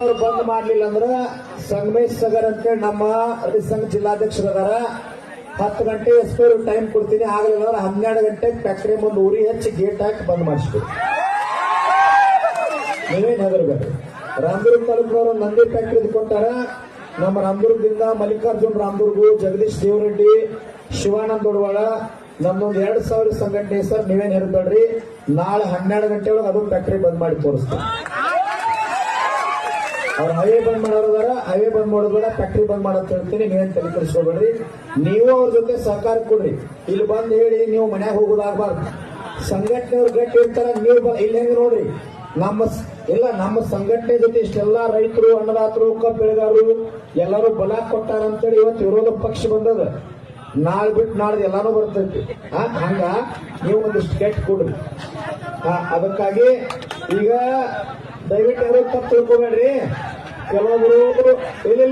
ಬಂದ್ ಮಾಡ್ಲಿಲ್ಲ ಅಂದ್ರ ಸಂಗಮೇಶ್ ಸಗರ್ ಅಂತೇಳಿ ನಮ್ಮ ಸಂಘ ಜಿಲ್ಲಾಧ್ಯಕ್ಷರದಾರ 10 ಗಂಟೆ ಎಷ್ಟು ಟೈಮ್ ಕೊಡ್ತೀನಿ, ಆಗಲಿಲ್ಲ ಅಂದ್ರೆ 12 ಗಂಟೆಗೆ ಫ್ಯಾಕ್ಟರಿ ಮುಂದೆ ಉರಿ ಹಚ್ಚಿ ಗೇಟ್ ಹಾಕಿ ಬಂದ್ ಮಾಡಿಸ್ಬೇಕು. ನೀವೇನ್ ಹೆದರ್ಬೇಡ್ರಿ. ರಾಮದುರ್ಗ ತಾಲೂಕಿನವರು ನಂದಿ ಫ್ಯಾಕ್ಟರಿ ಕೊಟ್ಟಾರ. ನಮ್ಮ ರಾಮದುರ್ಗದಿಂದ ಮಲ್ಲಿಕಾರ್ಜುನ್ ರಾಮದುರ್ಗು, ಜಗದೀಶ್ ದೇವರೆಡ್ಡಿ, ಶಿವಾನಂದ ದೊಡವಾಳ ನಮ್ದೊಂದು 2000 ಸಂಘಟನೆ ಸರ್. ನೀವೇನ್ ಹೆದರ್ಬೇಡ್ರಿ. ನಾಳೆ 12 ಗಂಟೆ ಒಳಗೆ ಅದು ಫ್ಯಾಕ್ಟರಿ ಬಂದ್ ಮಾಡಿ ತೋರಿಸ್ತಾರೆ. ಅವ್ರು ಹೈವೇ ಬಂದ್ ಮಾಡೋದಾರ, ಹೈವೇ ಬಂದ್ ಮಾಡೋದ್ರ ಫ್ಯಾಕ್ಟ್ರಿ ಬಂದ್ ಮಾಡಂತ ಹೇಳ್ತೀನಿ. ನೀವೇನ್ ತಲೆ ಕೆಡಿಸ್ಕೋಬೇಡ್ರಿ. ನೀವು ಅವ್ರ ಜೊತೆ ಸಹಕಾರ ಕೊಡ್ರಿ. ಇಲ್ಲಿ ಬಂದ್ ಹೇಳಿ ನೀವು ಮನ್ಯಾಗ ಹೋಗೋದಾಗಬಾರ್ದು. ಸಂಘಟನೆಯವ್ರು ಗಟ್ಟಿ ಇರ್ತಾರ. ನೀವು ಇಲ್ಲಿ ಹೆಂಗ್ ನೋಡ್ರಿ, ನಮ್ಮ ಸಂಘಟನೆ ಜೊತೆ ಇಷ್ಟೆಲ್ಲಾ ರೈತರು, ಅನ್ನದಾತರು, ಕಬ್ಬು ಬೆಳೆಗಾರರು ಎಲ್ಲರೂ ಬಲ ಕೊಟ್ಟಾರ ಅಂತೇಳಿ ಇವತ್ತು ವಿರೋಧ ಪಕ್ಷ ಬಂದದ. ನಾಳೆ ಬಿಟ್ಟು ನಾಳೆ ಎಲ್ಲಾನು ಬರ್ತೈತಿ. ಹಂಗ ನೀವು ಒಂದಿಷ್ಟು ಗಟ್ಟಿ ಕೊಡ್ರಿ. ಅದಕ್ಕಾಗಿ ಈಗ ದಯವಿಟ್ಟು ಯಾರು ತಪ್ಪು ತಿಳ್ಕೊಬೇಡ್ರಿ. ಕೆಲವೊಬ್ರು ಇಲ್ಲ